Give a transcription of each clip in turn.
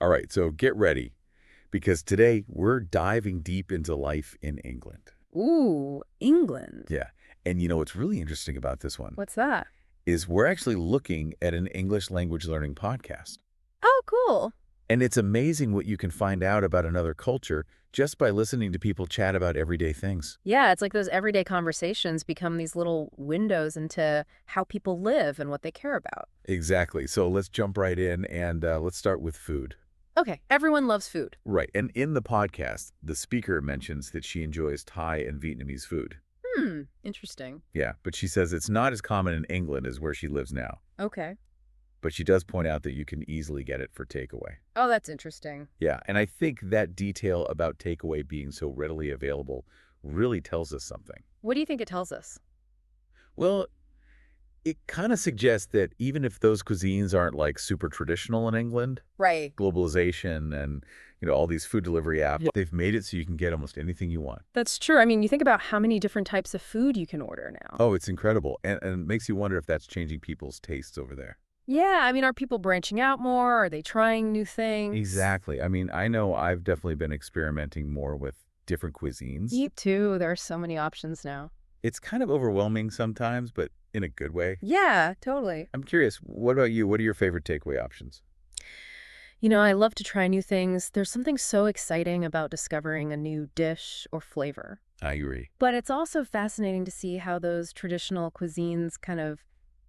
All right, so get ready, because today we're diving deep into life in England. Ooh, England. Yeah, and you know what's really interesting about this one What's that? is we're actually looking at an English language learning podcast. Oh, cool. And it's amazing what you can find out about another culture just by listening to people chat about everyday things. Yeah, it's like those everyday conversations become these little windows into how people live and what they care about. Exactly. So let's jump right in and let's start with food. Okay, everyone loves food. Right. And in the podcast, the speaker mentions that she enjoys Thai and Vietnamese food. Interesting. Yeah, but she says it's not as common in England as where she lives now. Okay. But she does point out that you can easily get it for takeaway. Oh, that's interesting. Yeah, and I think that detail about takeaway being so readily available really tells us something. What do you think it tells us? Well, it kind of suggests that even if those cuisines aren't like super traditional in England, Right. globalization and all these food delivery apps, Yeah. they've made it so you can get almost anything you want. That's true. I mean, you think about how many different types of food you can order now. Oh, it's incredible. And it makes you wonder if that's changing people's tastes over there. Yeah, I mean, are people branching out more? Are they trying new things? Exactly. I mean, I know I've definitely been experimenting more with different cuisines. Me too. There are so many options now. It's kind of overwhelming sometimes, but in a good way. Yeah, totally. I'm curious, what about you? What are your favorite takeaway options? You know, I love to try new things. There's something so exciting about discovering a new dish or flavor. I agree. But it's also fascinating to see how those traditional cuisines kind of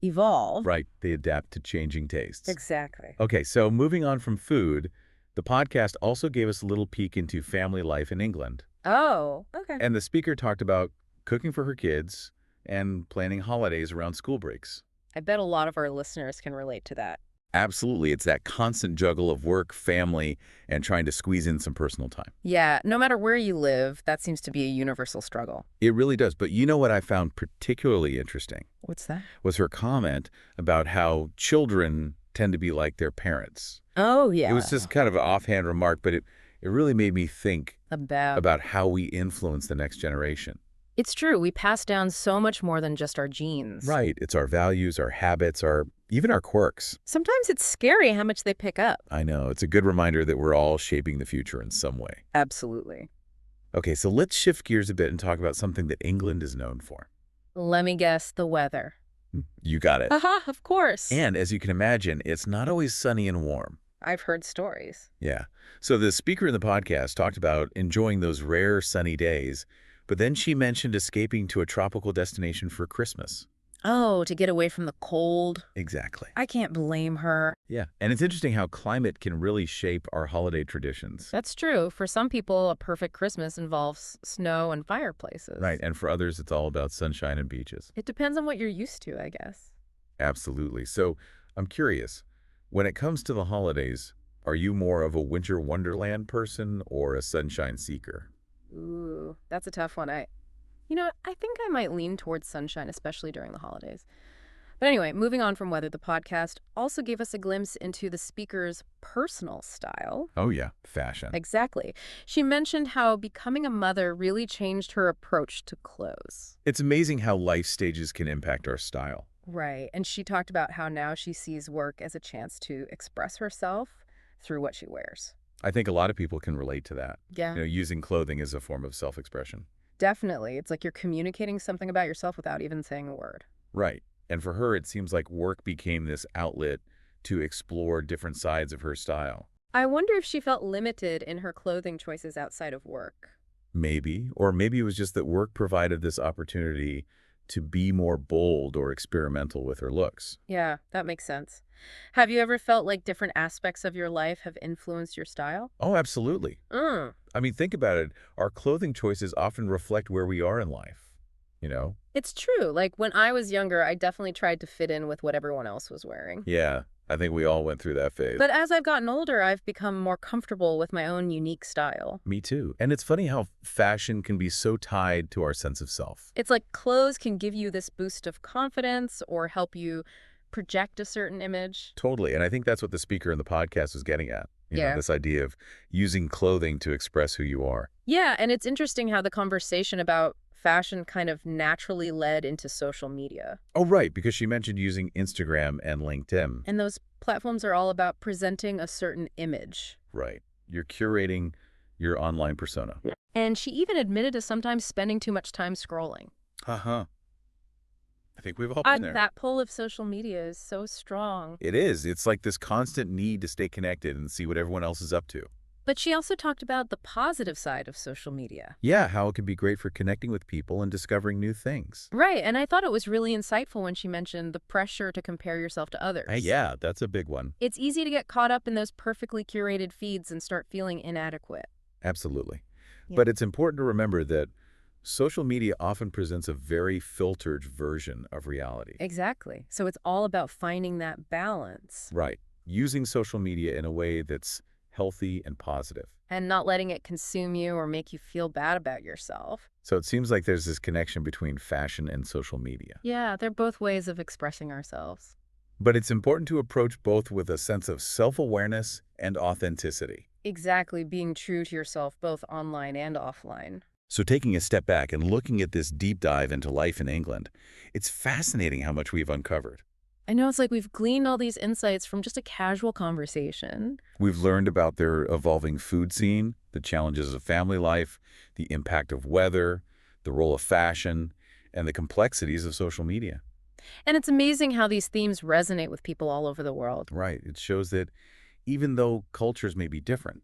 evolve. Right. They adapt to changing tastes. Exactly. Okay, so moving on from food, the podcast also gave us a little peek into family life in England. Oh, okay. And the speaker talked about cooking for her kids and planning holidays around school breaks. I bet a lot of our listeners can relate to that. Absolutely. It's that constant juggle of work, family, and trying to squeeze in some personal time. Yeah, no matter where you live, that seems to be a universal struggle. It really does. But you know what I found particularly interesting What's that? was her comment about how children tend to be like their parents. Oh, yeah. It was just kind of an offhand remark, but it really made me think about how we influence the next generation. It's true. We pass down so much more than just our genes. Right. It's our values, our habits, even our quirks. Sometimes it's scary how much they pick up. I know. It's a good reminder that we're all shaping the future in some way. Absolutely. Okay, so let's shift gears a bit and talk about something that England is known for. Let me guess, the weather. You got it. Haha, of course. And as you can imagine, it's not always sunny and warm. I've heard stories. Yeah. So the speaker in the podcast talked about enjoying those rare sunny days, but then she mentioned escaping to a tropical destination for Christmas. Oh, to get away from the cold. Exactly. I can't blame her. Yeah. And it's interesting how climate can really shape our holiday traditions. That's true. For some people, a perfect Christmas involves snow and fireplaces. Right. And for others, it's all about sunshine and beaches. It depends on what you're used to, I guess. Absolutely. So I'm curious, when it comes to the holidays, are you more of a winter wonderland person or a sunshine seeker? Ooh, that's a tough one. I think I might lean towards sunshine, especially during the holidays. But anyway, moving on from weather, the podcast also gave us a glimpse into the speaker's personal style. Oh, yeah. Fashion. Exactly. She mentioned how becoming a mother really changed her approach to clothes. It's amazing how life stages can impact our style. Right. And she talked about how now she sees work as a chance to express herself through what she wears. I think a lot of people can relate to that. Yeah. Using clothing as a form of self-expression. Definitely. It's like you're communicating something about yourself without even saying a word. Right. And for her, it seems like work became this outlet to explore different sides of her style. I wonder if she felt limited in her clothing choices outside of work. Maybe. Or maybe it was just that work provided this opportunity to be more bold or experimental with her looks. Yeah, that makes sense. Have you ever felt like different aspects of your life have influenced your style? Oh, absolutely. I mean, think about it. Our clothing choices often reflect where we are in life, It's true. Like when I was younger, I definitely tried to fit in with what everyone else was wearing. Yeah, I think we all went through that phase. But as I've gotten older, I've become more comfortable with my own unique style. Me too. And it's funny how fashion can be so tied to our sense of self. It's like clothes can give you this boost of confidence or help you project a certain image. Totally. And I think that's what the speaker in the podcast was getting at. Yeah. This idea of using clothing to express who you are. Yeah, and it's interesting how the conversation about fashion kind of naturally led into social media. Oh, right, because she mentioned using Instagram and LinkedIn. And those platforms are all about presenting a certain image. Right. You're curating your online persona. And she even admitted to sometimes spending too much time scrolling. Uh-huh. I think we've all been there. That pull of social media is so strong. It is. It's like this constant need to stay connected and see what everyone else is up to. But she also talked about the positive side of social media. Yeah, how it can be great for connecting with people and discovering new things. Right, and I thought it was really insightful when she mentioned the pressure to compare yourself to others. Yeah, that's a big one. It's easy to get caught up in those perfectly curated feeds and start feeling inadequate. Absolutely. Yeah. But it's important to remember that social media often presents a very filtered version of reality. Exactly. So it's all about finding that balance Right. Using social media in a way that's healthy and positive. and not letting it consume you or make you feel bad about yourself. So it seems like there's this connection between fashion and social media. Yeah, they're both ways of expressing ourselves. But it's important to approach both with a sense of self-awareness and authenticity. Exactly, being true to yourself both online and offline. So taking a step back and looking at this deep dive into life in England, it's fascinating how much we've uncovered. I know it's like we've gleaned all these insights from just a casual conversation. We've learned about their evolving food scene, the challenges of family life, the impact of weather, the role of fashion, and the complexities of social media. And it's amazing how these themes resonate with people all over the world. Right. It shows that even though cultures may be different,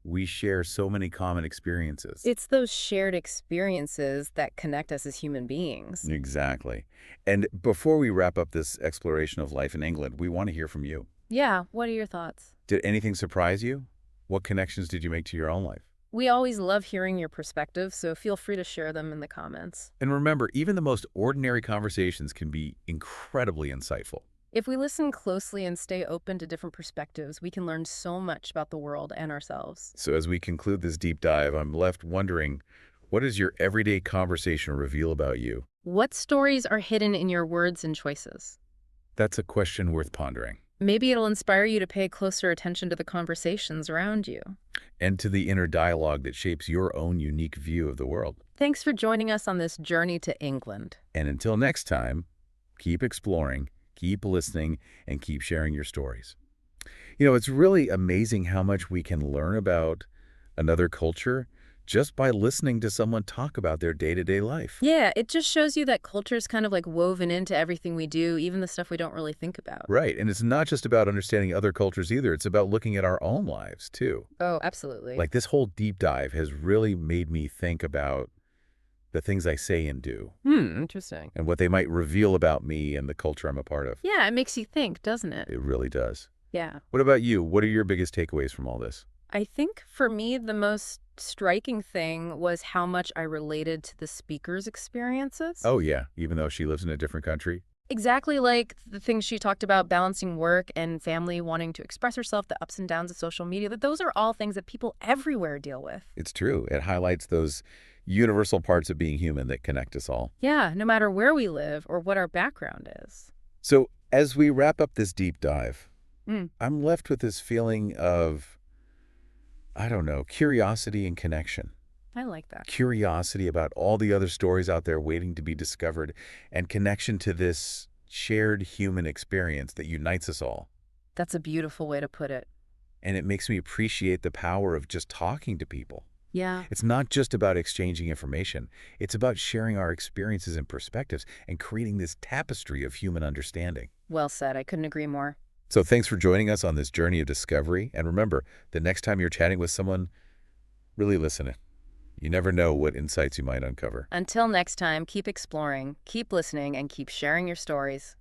we share so many common experiences. It's those shared experiences that connect us as human beings. Exactly. And before we wrap up this exploration of life in England, we want to hear from you. Yeah, what are your thoughts? Did anything surprise you? What connections did you make to your own life? We always love hearing your perspectives, so feel free to share them in the comments. And remember, even the most ordinary conversations can be incredibly insightful. If we listen closely and stay open to different perspectives, we can learn so much about the world and ourselves. So as we conclude this deep dive, I'm left wondering, what does your everyday conversation reveal about you? What stories are hidden in your words and choices? That's a question worth pondering. Maybe it'll inspire you to pay closer attention to the conversations around you. And to the inner dialogue that shapes your own unique view of the world. Thanks for joining us on this journey to England. And until next time, keep exploring, keep listening, and keep sharing your stories. You know, it's really amazing how much we can learn about another culture just by listening to someone talk about their day-to-day life. Yeah, it just shows you that culture is kind of like woven into everything we do, even the stuff we don't really think about. Right. And it's not just about understanding other cultures either. It's about looking at our own lives, too. Oh, absolutely. Like this whole deep dive has really made me think about the things I say and do Interesting. and what they might reveal about me and the culture I'm a part of. Yeah, it makes you think, doesn't it? It really does. Yeah. What about you? What are your biggest takeaways from all this? I think for me, the most striking thing was how much I related to the speaker's experiences. Oh, yeah. Even though she lives in a different country? Exactly like the things she talked about, balancing work and family, wanting to express herself, the ups and downs of social media, that those are all things that people everywhere deal with. It's true. It highlights those universal parts of being human that connect us all. Yeah, no matter where we live or what our background is. So as we wrap up this deep dive, Mm. I'm left with this feeling of, I don't know, curiosity and connection. I like that. Curiosity about all the other stories out there waiting to be discovered, and connection to this shared human experience that unites us all. That's a beautiful way to put it. And it makes me appreciate the power of just talking to people. Yeah. It's not just about exchanging information. It's about sharing our experiences and perspectives and creating this tapestry of human understanding. Well said. I couldn't agree more. So thanks for joining us on this journey of discovery. And remember, the next time you're chatting with someone, really listen. You never know what insights you might uncover. Until next time, keep exploring, keep listening, and keep sharing your stories.